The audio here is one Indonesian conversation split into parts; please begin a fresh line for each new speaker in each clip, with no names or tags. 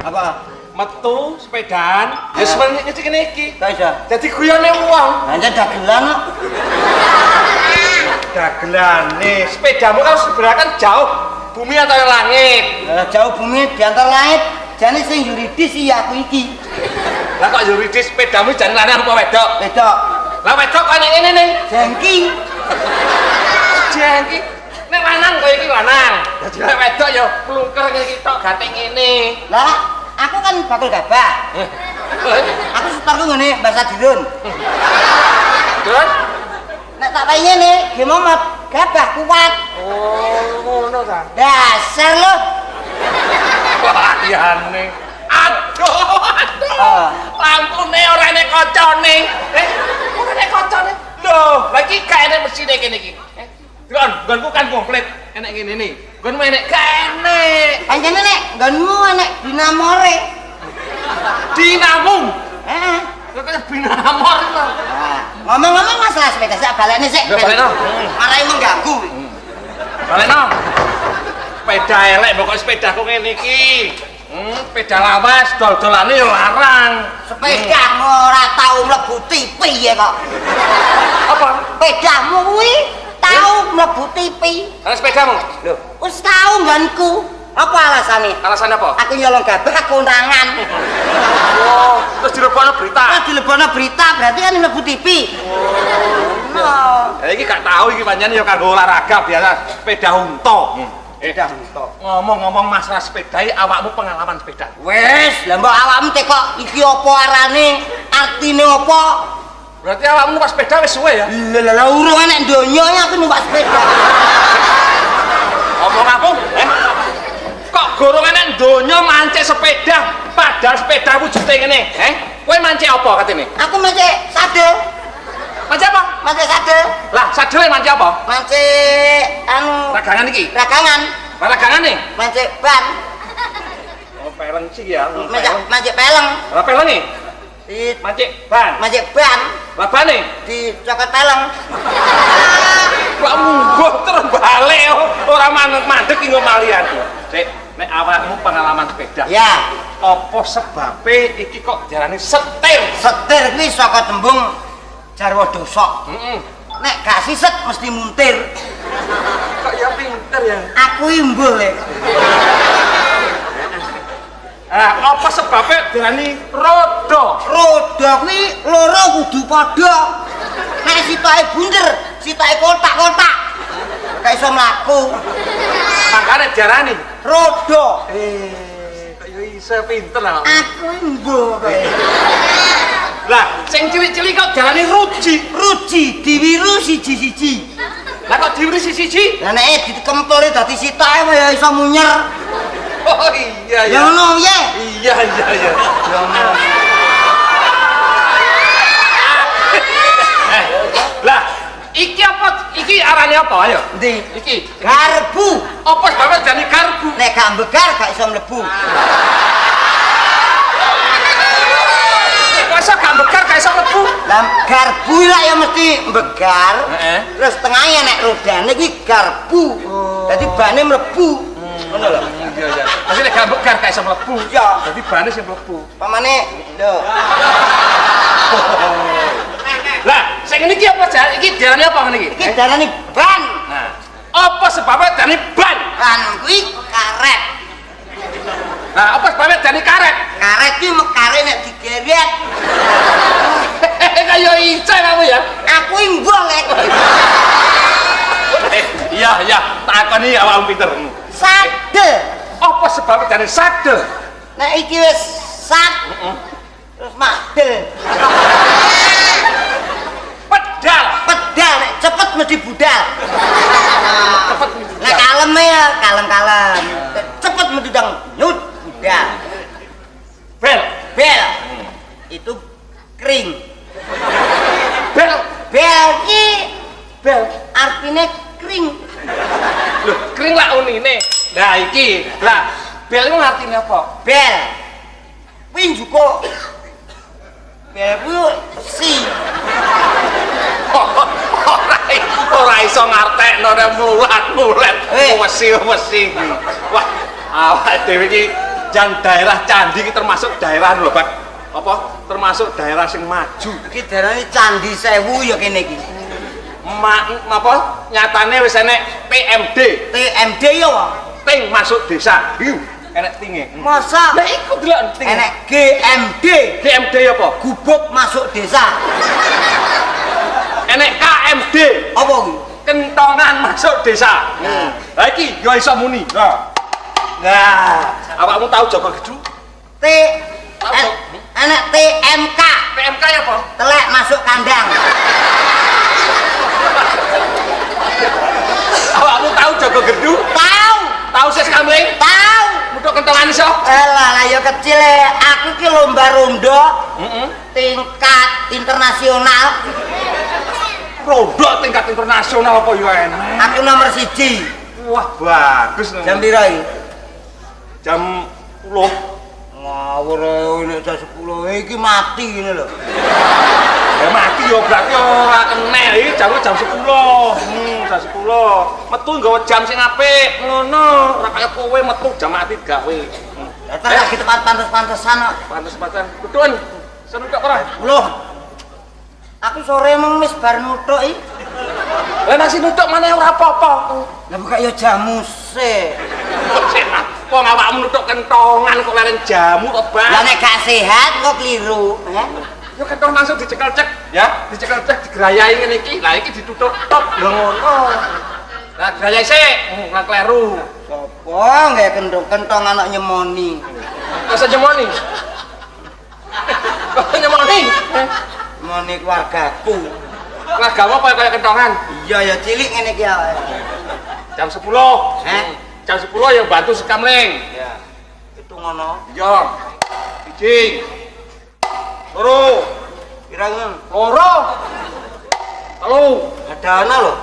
Apa?
Metu sepedaan, ya sebenarnya ngecek iki.
Kok iso?
Jadi guyone wong.
Anjir dagelan kok.
Dagelan nih, sepedamu kan sebenarnya kan jauh bumi atau langit.
Jauh bumi di antara langit. Jane sing yuridis iya aku iki.
Lah kok yuridis sepedamu jan lanang apa wedok?
Wedok.
Lah wedok kok nek ngene nih.
Jengki.
Jengki. Nek lanang koyo iki lanang. Dadi nek wedok ya plungker ngene iki tok ganteng ngene.
Lah, aku kan bakul gabah. Aku setorku ngene bahasa dirun.
Terus
Nek tak payu ngene, gimana gabah kuat.
oh, ngono ta.
Dasar lo.
Wah, iyane. Aduh. Lampune ora nek kocone. Ora nek kocone. Lho, lagi kaene mesine kene iki. Nggonku kan komplit. Enek ngene iki. Nggonmu enek kene.
Pancene nek nggonmu enek dinamore.
Dinamo.
Heeh.
Kok kaya binamor to.
Ngomong-ngomong masalah sepeda sak balene sik.
Baleno.
Marai mengganggu.
Baleno. Sepeda elek pokok sepedaku ngene iki. Sepeda lawas dol-dolane ya larang.
Sepedamu ora tau mlebu TV ya kok.
Apa?
Sepedamu kuwi tau mlebu TV.
Ana sepedamu? Lho,
Wis tau nggonku. Apa alasane?
alasan apa?
Aku nyolong gabah konangan.
Oh, terus dilebokno berita.
Nah, dilebokno berita berarti kan mlebu TV.
Ya iki gak tahu iki pancen ya kanggo olahraga biasa sepeda unta.
Sepeda unta.
Ngomong-ngomong masalah sepeda iki awakmu pengalaman sepeda.
Wes, lah mbok awakmu tekok iki apa arane? Artine apa?
Berarti awakmu numpak sepeda wis suwe ya?
Lah urung enek donya aku numpak sepeda.
Ngomong aku, kok gorong enek donya mancik sepeda padahal sepeda wujude ngene, Kowe mancik apa katene?
Aku mancik sadel.
Mancik apa?
Mancik sadel.
Lah, sadele mancik apa?
Mancik anu
Ragangan iki.
ragangan.
Lah ragangane?
Mancik ban.
Oh, peleng sih ya.
Mancik peleng.
Lah pelenge?
Di
Mancik ban.
mancik ban
Lah bane?
di cokot peleng.
Kok mungguh terus balik ora mandek iki ngomalian. Sik, nek awakmu pengalaman sepeda.
Ya,
Apa sebabe iki kok diarani setir?
setir kuwi saka tembung jarwa dosa.
Heeh.
Nek gak siset mesti muntir.
Kok ya pinter ya.
Aku imbuh lek.
Apa sebabnya diarani roda?
Roda kuwi loro kudu padha. Nek sitoke bunder, sitoke kotak-kotak. Gak iso mlaku.
Makane diarani
Roda.
kok ya iso pinter lah.
Aku imbuh kowe.
Lah, sing cilik-cilik kok diarani ruji.
Ruji diwiru siji-siji.
Lah kok diwiri siji-siji?
Lah nek dikempuli dadi sitoke ya iso munyer.
Oh iya
Ya ngono ya.
Iya. Ya ngono. Lah, iki apa? Iki arane apa? Ayo.
Ndi?
Iki
Garbu.
apa sebabnya jadi karbu?
Nek gak mbegar gak iso mlebu.
Kok iso gak bekar gak iso mlebu?
Lah garbu lah ya mesti mbegar.
Heeh.
Terus tengahnya nek rodane kuwi garbu. Dadi bane mlebu. Ngono lho.
Iya. Tapi nek gak bekar gak iso mlebu.
Iya.
Dadi bane sing mlebu.
Pamane lho.
Lah, sing iki apa jan? Iki diarani apa ngene iki?
Iki darane ban.
Nah, apa sebabnya diarani ban?
Ban kuwi karet.
Nah, apa sebabnya diarani karet?
Karet ki mekare nek digeret.
Kayak ica kamu ya?
Aku imbuh lek.
Iya, takoni awakmu pinter.
Sadel.
Apa sebabnya diarani sadel?
Nek iki wis sat. Terus madel.
Pedal.
Pedal nek cepet mesti budal.
Cepet.
Nek kalem ya kalem-kalem. Cepet mesti dang nyut budal.
Bel.
Bel. Itu kering.
Bel.
Bel ki
Bel.
artinya kering.
Loh, kering lah unine. Nah, iki. Lah, bel itu artinya apa?
Bel. Kuwi njuko. Bel kuwi si.
Ora iso ngartekno nek mulat-mulat. Wesi. Wah, awak dhewe iki Jan daerah Candi iki termasuk daerah lho, Pak. Apa? Termasuk daerah sing maju.
Iki daerahne Candi Sewu ya kene iki.
Apa? Nyatane wis enek TMD.
TMD ya, Pak.
Ting masuk desa. Enek tinge.
Masa?
Lah iku delok ting.
Enek GMD.
GMD apa?
Gubuk masuk desa.
Enek KMD.
Apa kuwi?
Kentongan masuk desa. Lah iki yo iso muni. Nah, awakmu tahu Joko Gedhu?
Enek TMK.
PMK ya apa?
Telek masuk kandang.
Awakmu tahu Joko Gedhu?
Tahu.
Tahu Sis Kamling?
Tahu.
Mutuk kentongan iso?
Lah ya kecil aku ki lomba rondo. Tingkat internasional.
Rondo tingkat internasional apa yo enak?
Aku nomor 1.
Wah, bagus.
Jam pira iki?
Jam 10.
Ngawur nek jam 10 iki mati ngene lho.
Ya mati yo berarti ora kena iki jam 10. Jam 10. Metu nggawa jam sing apik ngono. Ora kaya kowe metu jam mati gawe.
Datang lagi tempat pantes-pantesan kok.
Pantes-pantesan. Kudun. Senuduk ora?
Loh. Aku sore emang wis bar nuthuk iki.
Lah nasi nuthuk maneh ora apa-apa.
Lah buka ya jamu sih.
Kok awakmu nuthuk kentongan kok leren jamu kok, Bang?
Lah nek gak sehat kok kliru, ya.
Yo kenton langsung dicekel cek, ya. Dicekel cek digerayai ngene iki. Lah iki ditutup top lho ngono. Lah gerayai sik, ora kleru.
Sopo nggih kentong anak nyemoni.
Kok nyemoni? Kok nyemoni?
Nyemoni keluargaku.
Keluargamu apa kaya kentongan?
Iya ya cilik ngene iki awake.
Jam 10. Jam 10 yang bantu si Kamling.
Ya. Itu ngono.
Iya. Siji. Loro.
Pirang?
Loro. Telu.
Ada ana lho.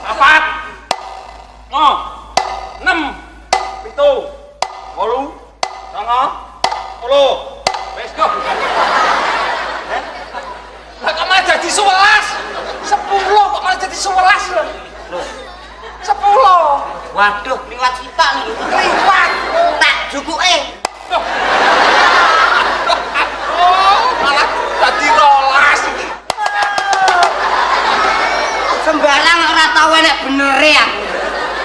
4. 6. 7. 8. 9. 10. Wes go. Lah kok malah jadi 11? 10 kok malah jadi 11 lho.
Loh.
10.
Waduh, liwat sitak nih. Liwat. Tak jukuke.
Oh, malah jadi 12 iki.
Sembarang ora tau enek benere aku.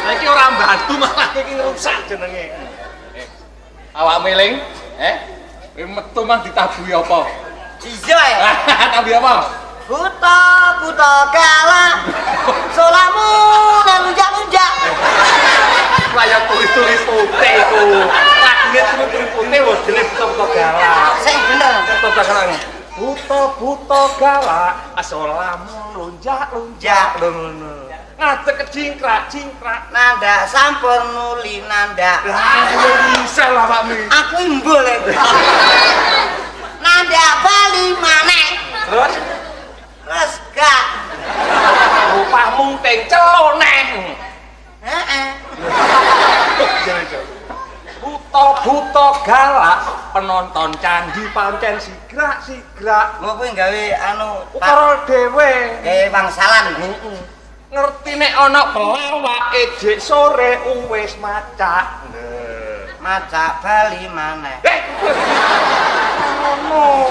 Lah iki ora mbantu malah iki rusak jenenge. Awak meling, kowe metu mah ditabuhi apa?
Iya ya.
Tabuhi apa?
Buta kala solamu dan lunjak-lunjak.
Kaya tulis-tulis putih iku. Lagune tulis putih wis jenenge buta galak.
Sing bener.
Buta galak. Buta galak, solamu lunjak-lunjak ngono. Ngadeg kecingkrak-cingkrak.
Nanda sampur nuli nanda.
Lah bisa lah Pak Mi.
Aku imbul. Nanda bali maneh. Terus gak.
Rupahmu teng celoneh.
Heeh.
Buta galak penonton candi pancen sigrak-sigrak.
Mau kuwi gawe anu
Ukara dhewe.
wangsalan.
Ngerti nek ana pelawake jek sore wis macak.
Macak bali maneh.
Ngono.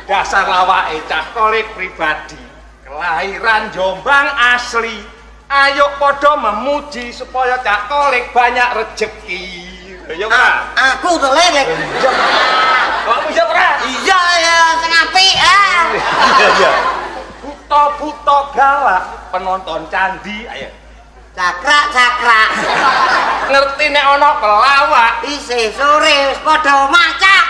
Dasar lawake cah kolik pribadi. Kelahiran Jombang asli. Ayo padha memuji supaya cak kolik banyak rejeki. Ya ora?
Aku to lek.
Kok bisa ora?
Iya ya sing apik
Iya. Buta galak penonton candi ayo.
Cakrak.
Ngerti nek ana pelawak
Isih sore wis padha macak.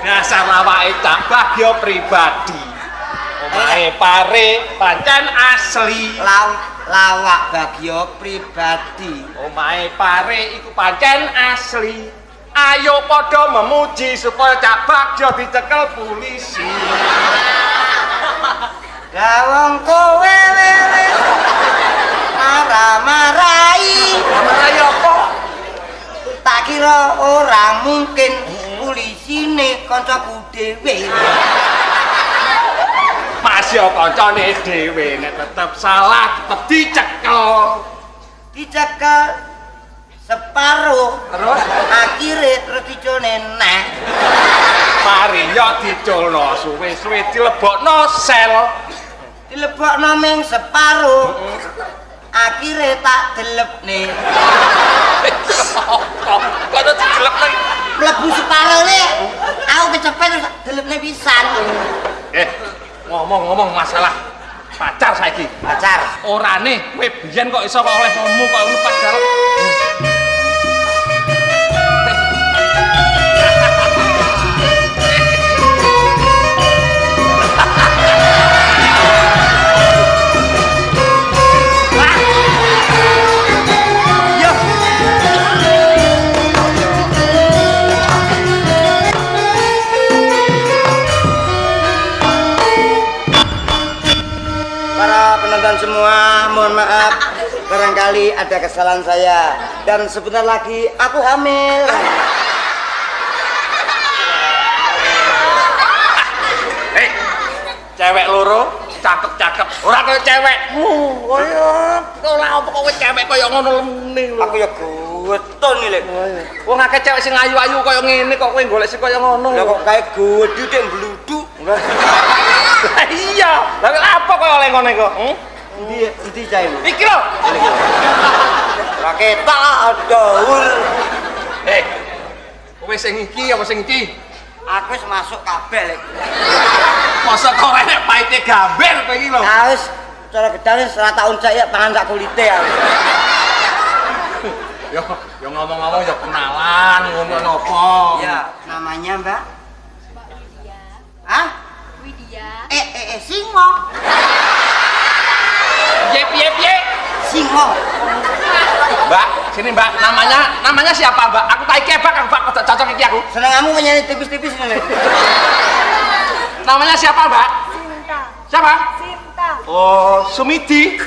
dasar lawake cak bagya pribadi. Omahe pare pancen asli.
Lawak bagya pribadi.
Omahe pare iku pancen asli. Ayo padha memuji supaya cak bagya dicekel polisi.
Gawang kowe wis marah-marahi.
Marai apa?
Tak kira ora mungkin polisine kancaku dhewe.
Mas yo kancane dhewe nek tetep salah tetep dicekel.
dicekel separuh
Terus
akhirnya terus dicone neh
mari yo diculno suwe-suwe dilebokno sel.
dilebokno ming separuh akhirnya tak delepne
Kok ada didelepne?
mlebu separuh nih aku kecepet terus delepne pisan
Ngomong-ngomong masalah pacar saiki.
pacar
Orane kowe biyen kok iso kok oleh ngomong kok lu padahal
para penonton semua, mohon maaf barangkali ada kesalahan saya dan sebentar lagi aku hamil.
Hei, cewek loro cakep-cakep. Ora kaya cewekmu. Ora apa kowe cewek kaya ngono lemune lho.
Aku ya guton iki lek.
Wong akeh cewek sing ayu-ayu kaya ngene kok kowe golek sing kaya ngono.
Lah kok kae gede tek bluduk.
Lah iya. Lah apa kok oleh ngene kok?
Endi cae?
Iki lho.
Raketa daur.
Kowe sing iki apa sing iki?
Aku wis masuk kabeh lek.
Masa kok enek paite gambar kowe iki lho.
Wis cara gedane ora tak uncak ya pangan sak kulite ya.
Yo ngomong-ngomong ya kenalan ngono napa?
Ya, namanya Mbak?
Mbak Widya.
Hah?
Widya.
Singo.
Piye?
Singo.
Mbak, sini Mbak, namanya siapa Mbak? Aku tak kebak, Mbak, cocok iki aku.
Senengamu menyanyi tipis-tipis ngene.
Namanya siapa Mbak?
Sinta.
Siapa?
Sinta.
Oh, Sumidi.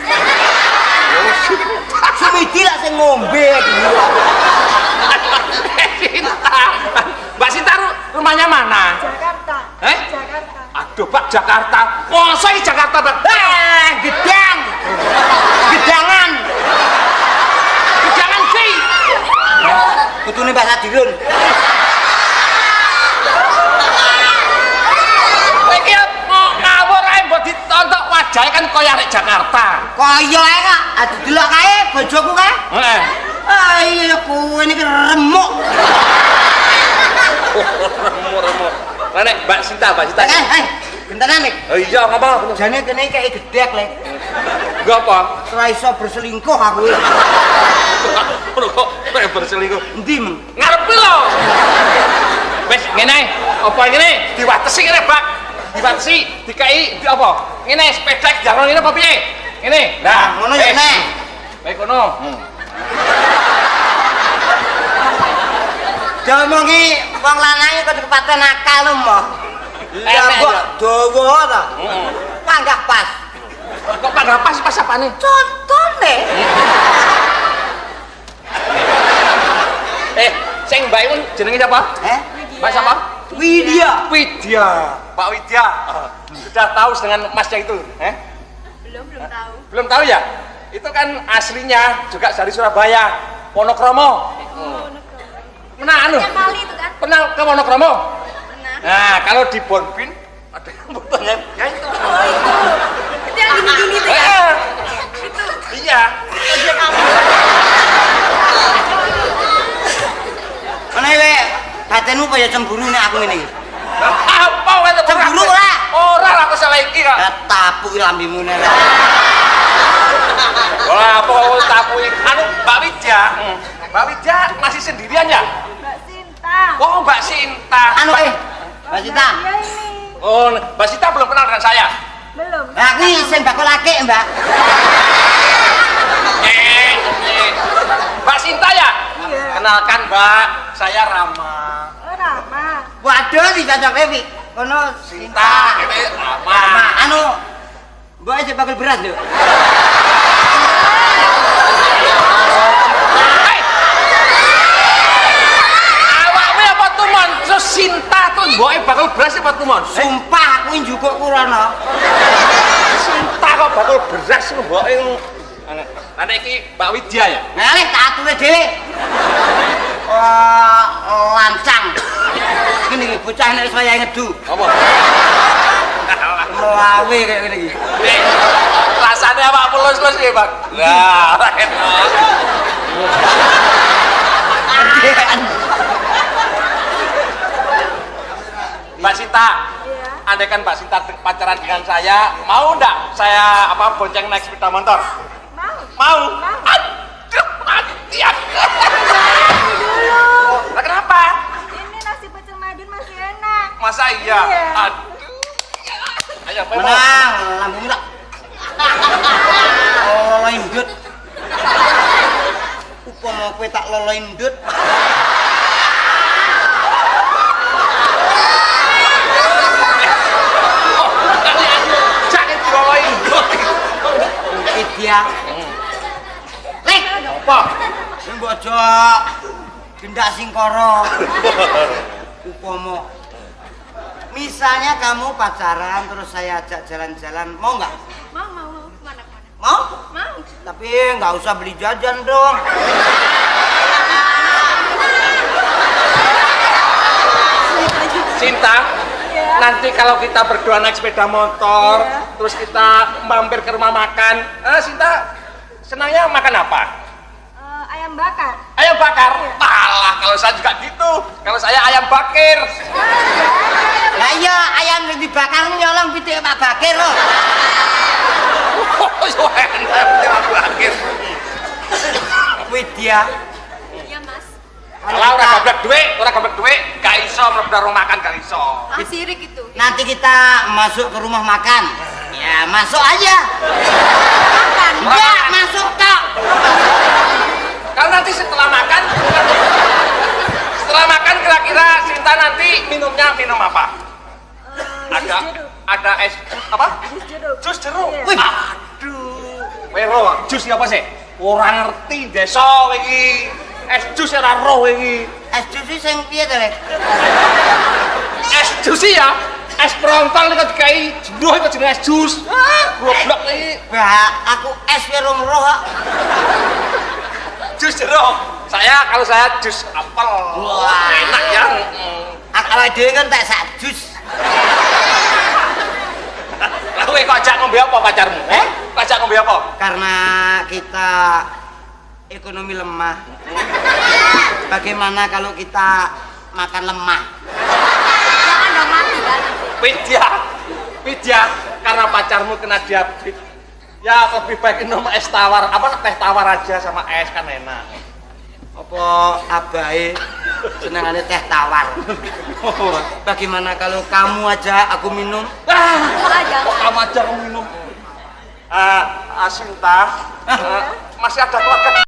Sumidi lah sing ngombe
Sinta. Mbak Sinta rumahnya mana?
Jakarta. Jakarta.
Aduh Pak, Jakarta. Masa ini Jakarta Pak?
Gedang. Gedangan.
Jangan sih.
Kutune bahasa dirun.
Kowe iki mau ngawur ae mbok ditontok wajahe kan kaya arek Jakarta.
Kaya ae kak, adu delok kae bojoku kae.
Heeh.
Ah iya kowe niki remuk.
Remuk. Mana Mbak Sinta?
Bentenan nih.
Oh iya, ngapa?
Jane kene kayak gedek lek.
Enggak apa?
Ora iso berselingkuh aku.
Lho kok berselingkuh?
Endi meng?
Ngarepe lho. Wis ngene, apa ngene? Diwatesi ngene, Pak. Diwatesi, dikai apa? Ngene sepeda jalan ngene apa piye? Ngene.
Nah, ngono ya nek.
Baik ngono.
Diomongi wong lanang kok kepaten nakal lho, Mbah. Lah kok dawa ta? Panggah pas.
Kok pada pas apane?
Contone.
Sing Mbak Iun jenenge siapa? Mbak siapa?
Widya.
Pak Widya. Sudah tahu dengan masnya itu?
Belum tahu.
Belum tahu ya? Itu kan aslinya juga dari Surabaya, Wonokromo. Pernah anu?
Yang Mali itu kan?
Pernah ke Wonokromo?
Pernah.
Nah, kalau di Bonbin ada yang fotonya ya itu.
Oh itu. Itu yang gini-gini tuh ya? Itu.
Iya.
Dia kamu.
Ana wae batinmu kaya cemburu nek aku ngene iki.
Apa wae
Cemburu ora?
Ora aku salah iki kok.
Tapuk lambimu nek.
Ora apa tapuki. Anu Mbak Widya. Mbak Widya masih sendirian ya?
Mbak Sinta.
Oh, Mbak Sinta.
Anu Mbak Sita.
Iya ini.
Oh, Mbak Sinta belum kenal dengan saya.
Belum.
Lah kuwi sing bakal akeh, Mbak.
Mbak Sinta ya?
Iya.
Kenalkan Mbak, saya Rama.
Oh Rama.
Waduh dicocoke pi. Kono
Sinta, ini Rama.
Anu mbok aja bakal beras lho.
Awakmu apa tumon? Terus Sinta tuh mboke bakal beras apa tumon?
Sumpah aku njukuk kurono.
Sinta kok bakal beras mboke Nanti iki Mbak Widya ya?
Ngalih tak ature dhewe. Wah, lancang. Ngene iki bocah nek saya ngedu.
Apa?
Melawe kayak ngene iki.
Rasanya apa mulus-mulus ya, Bang? Lah, enak. Mbak Sinta,
Iya.
andai kan Mbak Sinta pacaran dengan saya, mau enggak saya bonceng naik sepeda motor?
Mau.
Mau?
Mau.
Aduh, mati aku.
Dulu.
Lah, kenapa?
Ini nasi pecel Madun masih enak.
Masa iya?
Iya.
Aduh. Ayo, Bebo.
Menang, lambung tak. Lolo indut. Upama kowe tak lolo indut.
Jangan diroloin.
Widya. Lek,
Apa?
sing mbok aja gendak singkara. Upama misalnya kamu pacaran terus saya ajak jalan-jalan, mau nggak?
Mau. Mana?
Mau?
Mau.
Tapi nggak usah beli jajan dong.
Sinta,
Iya.
nanti kalau kita berdua naik sepeda motor,
Iya.
terus kita mampir ke rumah makan, Sinta senangnya makan apa?
Ayam bakar.
Ayam bakar? Malah kalau saya juga gitu, kalau saya ayam bakir.
Lah iya, ayam yang dibakar nyolong pitik Pak Bakir loh.
Oh, so enak ayam bakir.
Widya,
Iya, Mas.
Kalau orang gablek duit, gak iso mlebu rumah makan, gak iso.
Sirik itu.
nanti kita masuk ke rumah makan. Ya, masuk aja.
Makan.
Enggak, masuk tak.
Kalau nanti setelah makan kira-kira Sinta nanti minumnya minum apa? Ada es apa?
Jus jeruk.
Jus jeruk.
Iya.
Wih, aduh. Wero, jus apa sih? Orang ngerti desa iki. Es jus ora roh iki.
Es jus sing piye to, Lek?
Es jus ya. Es prontol iki dikai jumbuh iki jenenge es jus. Goblok iki.
Wah, aku es werung roh kok.
Jus jeruk. Kalau saya jus apel.
Wah.
Enak ya.
Awake dhewe kan tak sak jus.
Kowe kok ajak ngombe apa pacarmu? Kok ajak ngombe apa?
Karena kita ekonomi lemah. Bagaimana kalau kita makan lemah?
Jangan dong mati kan.
Widya, karena pacarmu kena diabetes. Ya lebih baik minum es tawar, teh tawar aja sama es kan enak.
Apa abahe senengane teh tawar? Bagaimana kalau kamu aja aku minum?
Jangan.
Kok kamu aja minum? Sinta, masih ada keluarga